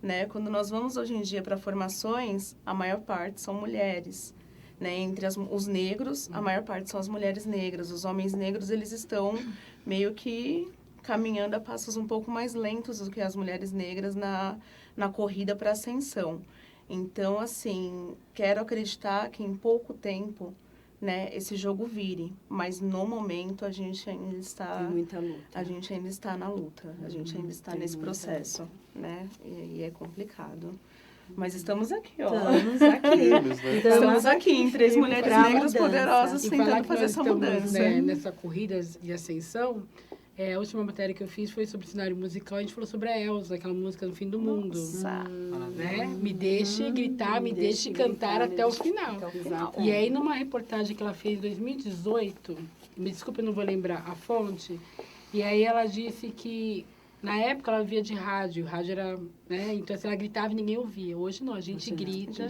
né? Quando nós vamos hoje em dia para formações, a maior parte são mulheres, né? Entre os negros, a maior parte são as mulheres negras. Os homens negros, eles estão meio que caminhando a passos um pouco mais lentos do que as mulheres negras na corrida para ascensão. Então, assim, quero acreditar que em pouco tempo, né, esse jogo vire, mas no momento a gente ainda está... Tem muita luta. A gente ainda está na luta, a gente ainda está nesse processo, né? E é complicado. Mas estamos aqui, ó. Estamos aqui. Estamos aqui em três mulheres negras poderosas E tentando falar que fazer nós essa estamos, mudança. né, nessa corrida de ascensão, a última matéria que eu fiz foi sobre cenário musical. A gente falou sobre a Elza, aquela música No Fim do Mundo. Né? Me deixe gritar, me deixe cantar até o final. E aí, numa reportagem que ela fez em 2018, me desculpe, eu não vou lembrar a fonte, e aí ela disse que na época ela via de rádio era, né? Então assim, ela gritava e ninguém ouvia. Hoje não, a gente grita,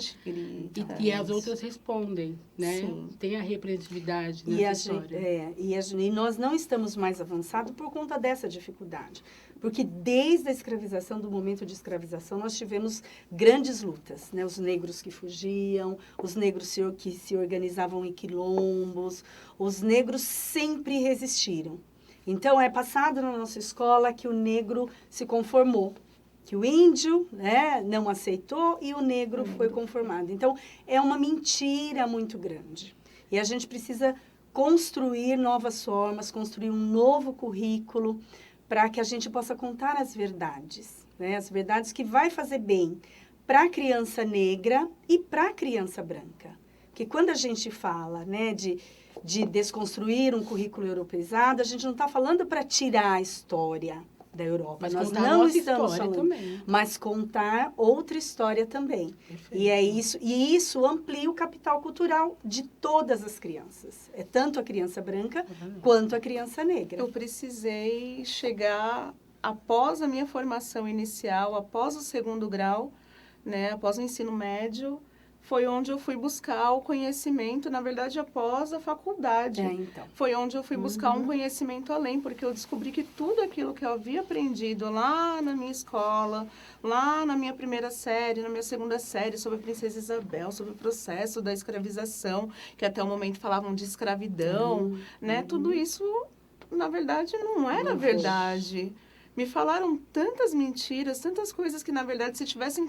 e as outras respondem, né? Sim. Tem a representatividade nessa história. E nós não estamos mais avançados por conta dessa dificuldade. Porque desde a escravização, do momento de escravização, nós tivemos grandes lutas, né? Os negros que fugiam, os negros que se organizavam em quilombos, os negros sempre resistiram. Então, é passado na nossa escola que o negro se conformou, que o índio, né, não aceitou e o negro foi conformado. Então, é uma mentira muito grande. E a gente precisa construir novas formas, construir um novo currículo para que a gente possa contar as verdades, né? As verdades que vai fazer bem para a criança negra e para a criança branca. Porque quando a gente fala, né, de desconstruir um currículo europeizado, a gente não está falando para tirar a história da Europa. Mas nós contar não nossa estamos história falando, também. mas contar outra história também. Perfeito. E isso amplia o capital cultural de todas as crianças. É tanto a criança branca quanto a criança negra. Eu precisei chegar após a minha formação inicial, após o 2º grau, né, após o ensino médio, foi onde eu fui buscar o conhecimento, na verdade, após a faculdade. Então. Foi onde eu fui buscar um conhecimento além, porque eu descobri que tudo aquilo que eu havia aprendido lá na minha escola, lá na minha 1ª série, na minha 2ª série, sobre a Princesa Isabel, sobre o processo da escravização, que até o momento falavam de escravidão, né? Tudo isso, na verdade, não era verdade. Me falaram tantas mentiras, tantas coisas que, na verdade, se tivessem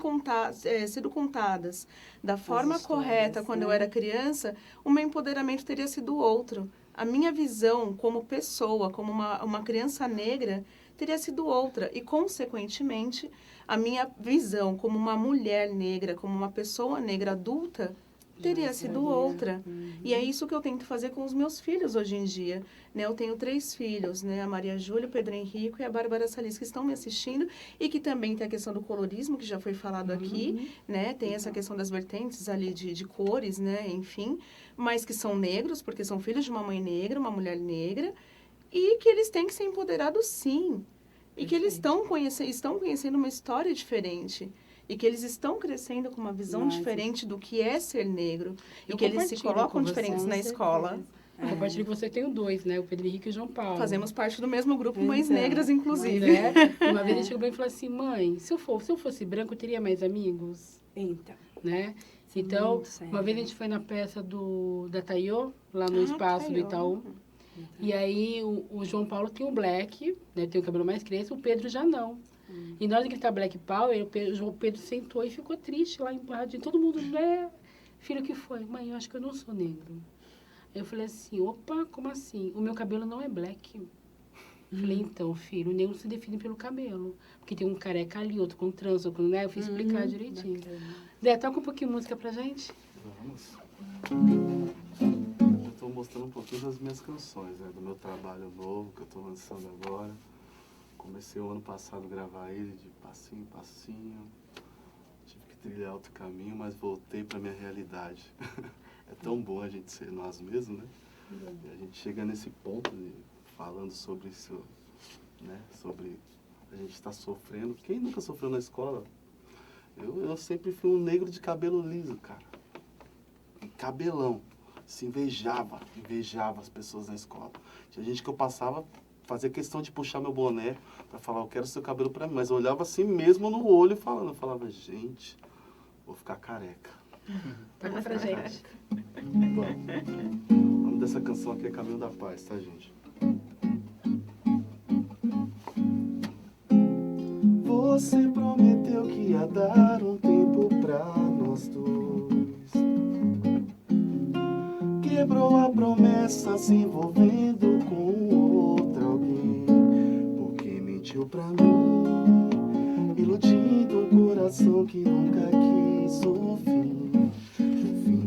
sido contadas da forma correta quando eu era criança, o meu empoderamento teria sido outro. A minha visão como pessoa, como uma criança negra, teria sido outra. E, consequentemente, a minha visão como uma mulher negra, como uma pessoa negra adulta, teria sido outra. E é isso que eu tento fazer com os meus filhos hoje em dia. Né? Eu tenho 3 filhos, né? A Maria Júlia, o Pedro Henrico e a Bárbara Salis, que estão me assistindo e que também tem a questão do colorismo, que já foi falado aqui, né? Tem essa questão das vertentes ali de cores, né? Enfim, mas que são negros, porque são filhos de uma mãe negra, uma mulher negra, e que eles têm que ser empoderados, sim. E que eles estão conhecendo uma história diferente. E que eles estão crescendo com uma visão diferente do que é ser negro. E que eles se colocam diferentes na escola. Eu compartilho que você tem 2, né? O Pedro Henrique e o João Paulo. Fazemos parte do mesmo grupo, Mães Negras, inclusive. Né? Uma vez ele chegou pra mim e falou assim, mãe, se eu fosse branco, eu teria mais amigos? Então. Né? Então, uma vez a gente foi na peça da Taiô, lá no espaço do Itaú. E aí, o João Paulo tem o black, né? Tem o cabelo mais crespo, o Pedro já não. E na hora que tá Black Power, o Pedro sentou e ficou triste lá, empurradinho. Todo mundo, né? Filho, o que foi? Mãe, eu acho que eu não sou negro. Aí eu falei assim, opa, como assim? O meu cabelo não é black. Falei, então, filho, o negro se define pelo cabelo. Porque tem um careca ali, outro com trans, outro com... Né? Eu fui explicar direitinho. Zé, toca um pouquinho de música pra gente. Vamos. Eu tô mostrando um pouquinho das minhas canções, né? Do meu trabalho novo, que eu tô lançando agora. Comecei o ano passado a gravar ele de passinho em passinho. Tive que trilhar outro caminho, mas voltei para minha realidade. É tão bom a gente ser nós mesmos, né? E a gente chega nesse ponto de, falando sobre isso, né? Sobre a gente estar sofrendo. Quem nunca sofreu na escola? Eu sempre fui um negro de cabelo liso, cara. E cabelão. Se invejava as pessoas na escola. Tinha gente que eu passava, fazia questão de puxar meu boné para falar, eu quero seu cabelo para mim. Mas eu olhava assim mesmo no olho falando. Eu falava, gente, vou ficar careca. Toca pra gente. Bom, o nome dessa canção aqui é Caminho da Paz, tá, gente? Você prometeu que ia dar um tempo pra nós dois. Quebrou a promessa se envolvendo com outro alguém. Porque mentiu pra mim, iludindo um coração que nunca quis o fim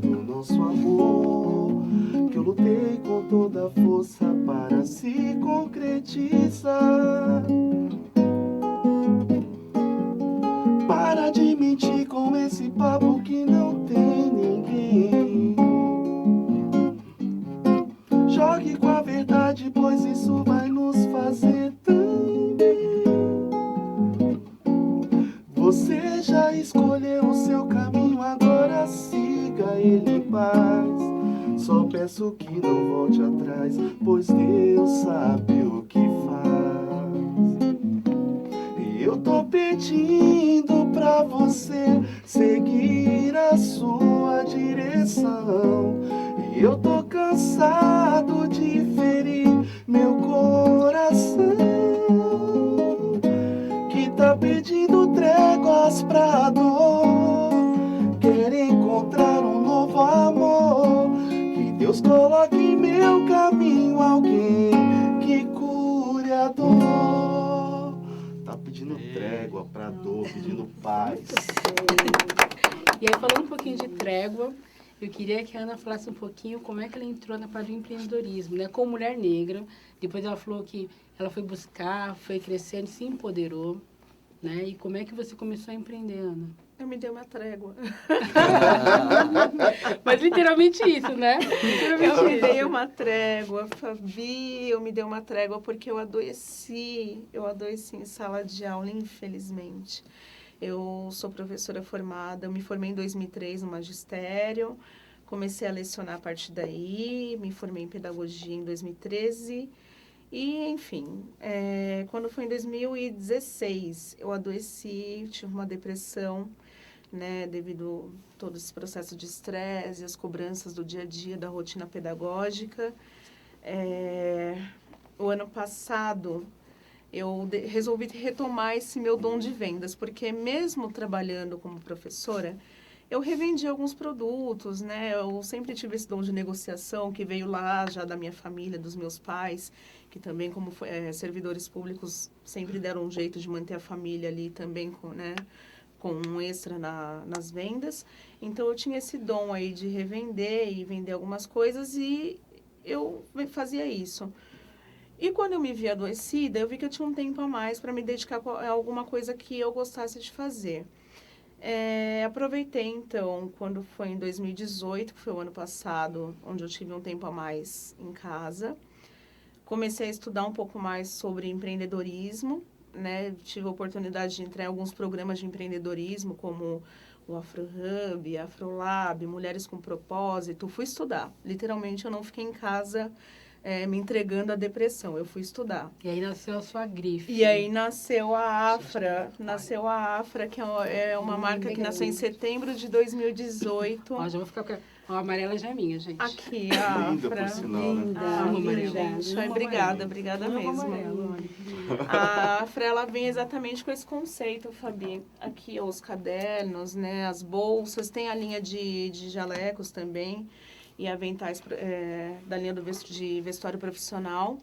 do nosso amor. Que eu lutei com toda a força para se concretizar. Para de mentir com esse papo que não tem ninguém. Jogue com a verdade, pois isso vai nos fazer tão bem. Você já escolheu o seu caminho, agora siga ele em paz. Só peço que não volte atrás, pois Deus sabe o que faz. E eu tô pedindo pra você seguir a sua direção. E eu tô cansado de ferir meu coração, que tá pedindo tréguas pra dor. Quer encontrar um novo amor. Que Deus coloque em meu caminho alguém que cure a dor. Tá pedindo trégua pra dor, pedindo paz. E aí, falando um pouquinho de trégua, eu queria que a Ana falasse um pouquinho como é que ela entrou na parte do empreendedorismo, né? Como mulher negra. Depois ela falou que ela foi buscar, foi crescendo, se empoderou, né? E como é que você começou a empreender, Ana? Eu me dei uma trégua. Mas literalmente isso, né? Eu me dei uma trégua, Fabi, eu me dei uma trégua porque eu adoeci em sala de aula, infelizmente. Eu sou professora formada, eu me formei em 2003 no magistério, comecei a lecionar a partir daí, me formei em pedagogia em 2013 e, enfim, quando foi em 2016 eu adoeci, tive uma depressão, né, devido a todo esse processo de estresse, as cobranças do dia a dia, da rotina pedagógica. O ano passado eu resolvi retomar esse meu dom de vendas, porque mesmo trabalhando como professora, eu revendi alguns produtos, né? Eu sempre tive esse dom de negociação que veio lá já da minha família, dos meus pais, que também como servidores públicos sempre deram um jeito de manter a família ali também com, né, com um extra nas vendas. Então eu tinha esse dom aí de revender e vender algumas coisas e eu fazia isso. E quando eu me vi adoecida, eu vi que eu tinha um tempo a mais para me dedicar a alguma coisa que eu gostasse de fazer. Aproveitei, então, quando foi em 2018, que foi o ano passado, onde eu tive um tempo a mais em casa. Comecei a estudar um pouco mais sobre empreendedorismo, né? Tive a oportunidade de entrar em alguns programas de empreendedorismo, como o Afro Hub, Afro Lab, Mulheres com Propósito. Fui estudar. Literalmente, eu não fiquei em casa me entregando à depressão. Eu fui estudar. E aí nasceu a sua grife. E aí nasceu a Afra. Nasceu a Afra, que é uma marca que nasceu em setembro de 2018. Ó, já vou ficar com a amarela já é minha, gente. Aqui, a Linda, Afra. por sinal, né? Obrigada mesmo. A Afra, ela vem exatamente com esse conceito, Fabi. Aqui, ó, os cadernos, né, as bolsas, tem a linha de jalecos também, e aventais da linha de vestuário profissional.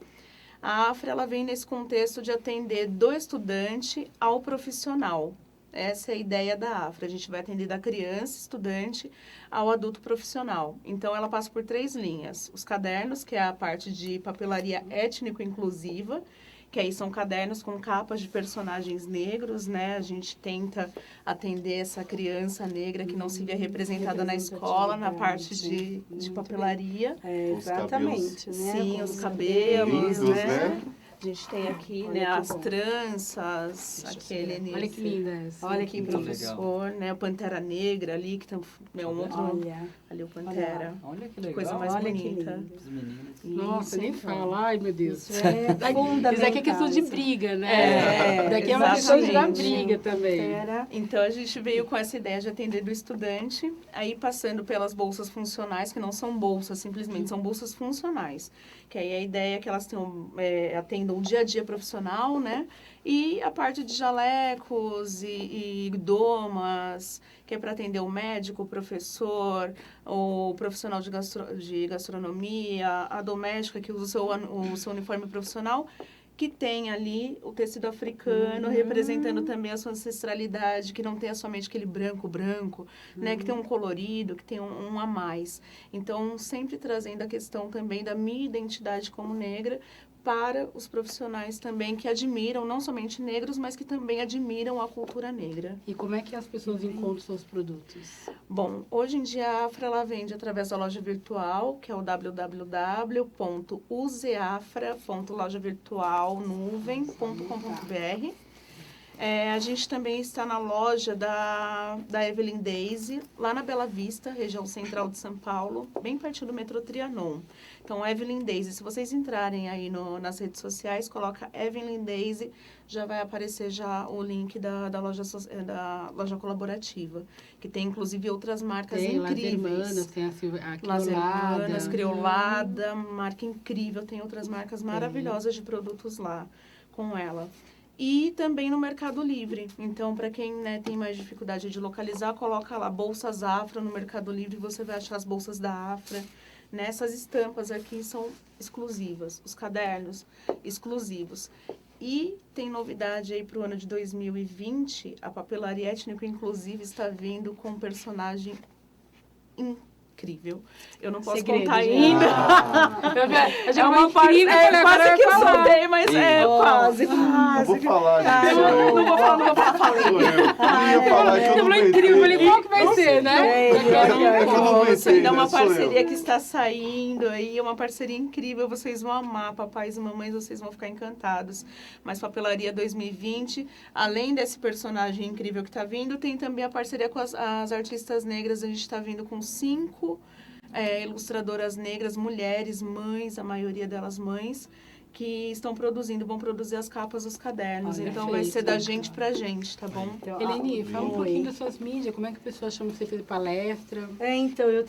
A Afra, ela vem nesse contexto de atender do estudante ao profissional. Essa é a ideia da Afra. A gente vai atender da criança, estudante, ao adulto profissional. Então, ela passa por 3 linhas. Os cadernos, que é a parte de papelaria étnico-inclusiva, que aí são cadernos com capas de personagens negros, né? A gente tenta atender essa criança negra que não se via representada na escola, na parte de papelaria. Exatamente, né? Sim, os cabelos, lindos, né? A gente tem aqui, Olha né, que as bom. tranças, Deixa eu aquele ver. Olha que linda essa. Olha que Muito professor, né, o Pantera Negra ali, que tem um outro... Olha, Ali o Pantera. Olha que Que legal. coisa mais olha que bonita. lindo. Os meninos. Nossa, Isso, nem então. fala. Ai, meu Deus. Isso é fundamental. Isso aqui é questão de isso. briga, né? Daqui é uma questão de dar exatamente. briga também. Pantera. Então, a gente veio com essa ideia de atender do estudante, aí passando pelas bolsas funcionais, que não são bolsas simplesmente, são bolsas funcionais. Que aí a ideia é que elas tenham, atendam o dia a dia profissional, né? E a parte de jalecos e domas, que é para atender o médico, o professor, o profissional de gastronomia, a doméstica que usa o seu uniforme profissional, que tem ali o tecido africano, representando também a sua ancestralidade, que não tenha somente aquele branco, né? Que tem um colorido, que tem um a mais. Então, sempre trazendo a questão também da minha identidade como negra para os profissionais também que admiram, não somente negros, mas que também admiram a cultura negra. E como é que as pessoas encontram seus produtos? Bom, hoje em dia a Afra ela vende através da loja virtual, que é o www.useafra.lojavirtualnuvem.com.br. A gente também está na loja da Evelyn Daisy, lá na Bela Vista, região central de São Paulo, bem pertinho do metrô Trianon. Então, Evelyn Daisy, se vocês entrarem aí nas redes sociais, coloca Evelyn Daisy, já vai aparecer já o link da loja colaborativa, que tem inclusive outras marcas incríveis. Las Hermanas, tem a Las Criolada. Hermanas, Criolada, marca incrível, tem outras marcas maravilhosas de produtos lá com ela. E também no Mercado Livre. Então, para quem tem mais dificuldade de localizar, coloca lá Bolsas Afra no Mercado Livre, você vai achar as bolsas da Afra. Essas estampas aqui são exclusivas, os cadernos exclusivos. E tem novidade aí para o ano de 2020, a Papelaria Étnico, inclusive, está vindo com um personagem incrível. Eu não posso Segredo, contar já. ainda. Eu já uma parte, quase que eu soltei, mas quase. Eu vou falar, gente. Não vou falar. Sou eu. Eu ia falar que eu não incrível, eu falei, aguentei. qual que vai ser, né? É que eu não aguentei, Ainda é uma né? Sou eu. parceria que está saindo aí, é uma parceria incrível, vocês vão amar, papais e mamães, vocês vão ficar encantados. Mas Papelaria 2020, além desse personagem incrível que está vindo, tem também a parceria com as artistas negras, a gente está vindo com 5 ilustradoras negras, mulheres, mães, a maioria delas mães, que vão produzir as capas dos cadernos. Olha, então vai ser da gente pra gente, tá bom? Então, Eleni, fala um oi. pouquinho das suas mídias, como é que a pessoa chama que você fez palestra? Então, eu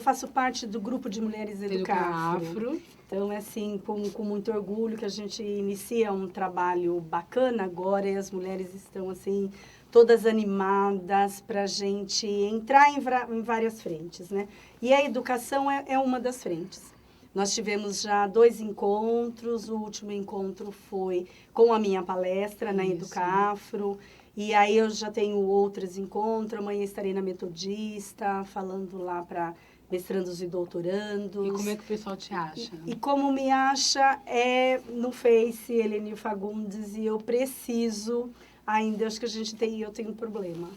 faço parte do grupo de mulheres Educafro. Afro. Então, é assim, com muito orgulho que a gente inicia um trabalho bacana agora e as mulheres estão, assim, todas animadas para a gente entrar em várias frentes, né? E a educação é uma das frentes. Nós tivemos já 2 encontros, o último encontro foi com a minha palestra na Educafro, e aí eu já tenho outros encontros, amanhã estarei na Metodista, falando lá para mestrandos e doutorandos. E como é que o pessoal te acha? E como me acha é no Face, Eleni Fagundes, e eu preciso... Ainda acho que eu tenho problema.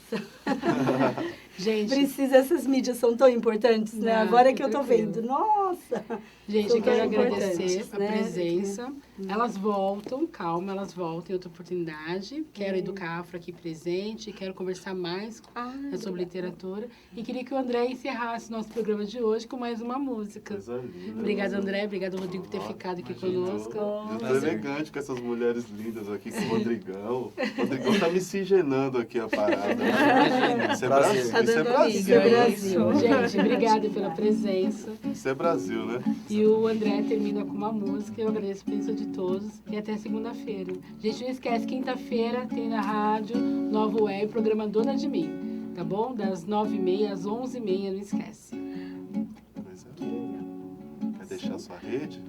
Gente, Essas mídias são tão importantes, né? Não, Agora com que eu tô certeza. vendo, nossa! gente, São eu quero tão agradecer importantes, a né? presença. Elas voltam, calma, elas voltam em outra oportunidade. Quero educar a Afra aqui presente, quero conversar mais sobre literatura. E queria que o André encerrasse nosso programa de hoje com mais uma música. Coisa linda. Obrigada, André. Obrigada, Rodrigo, por ter ficado aqui conosco. Eu tô elegante com essas mulheres lindas aqui, com o Rodrigão. O Rodrigão tá miscigenando aqui a parada. Né? Isso é Brasil. Tá Isso é dando Brasil. liga, né? Brasil. Gente, obrigada pela presença. Isso é Brasil, né? E o André termina com uma música. Eu agradeço a presença de todos. E até segunda-feira. Gente, não esquece, quinta-feira tem na rádio Novo Web, programa Dona de Mim. Tá bom? Das 9h30 às 11h30, não esquece. Pois é. Quer deixar sua rede?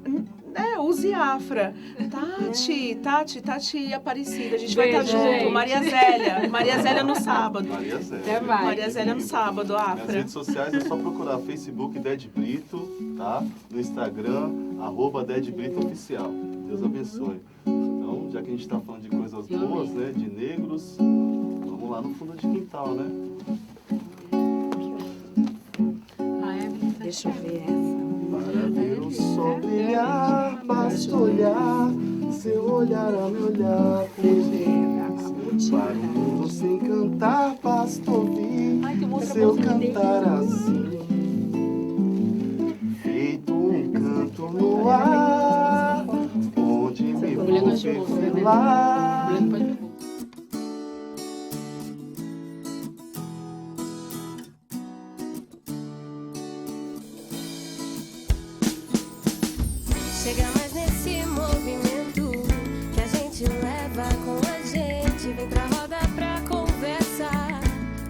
Use Afra. Tati Aparecida. A gente vai estar Beijo, junto. gente. Maria Zélia no sábado. Maria Zé. Até mais. Maria Zélia no sábado, Minhas Afra. redes sociais é só procurar Facebook Ded Brito, tá? No Instagram, @Ded Brito Oficial. Deus abençoe. Então, já que a gente tá falando de coisas boas, né? De negros, vamos lá no fundo de quintal, né? A Evelyn tá Deixa eu ver essa. Para ver o sol brilhar, basta olhar seu olhar a me olhar feliz. Para o mundo sem cantar, basta ouvir seu cantar assim. Feito um canto no ar, onde me vou revelar. Chega mais nesse movimento que a gente leva com a gente. Vem pra roda pra conversar,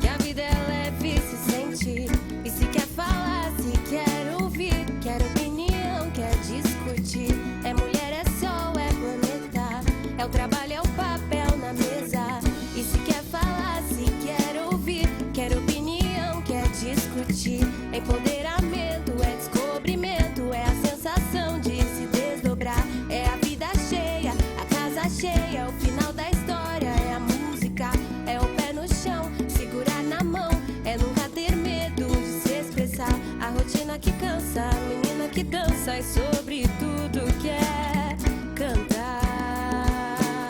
que a vida é leve, se sente. E se quer falar, se quer ouvir, quer opinião, quer discutir. É mulher, é sol, é planeta, é o trabalho, é o papel na mesa. E se quer falar, se quer ouvir, quer opinião, quer discutir. Empoderamento, é descobrimento, é a sensação de se desdobrar. É a vida cheia, a casa cheia, é o final da história, é a música, é o pé no chão, segurar na mão, é nunca ter medo de se expressar. A rotina que cansa, a menina que dança e sobre tudo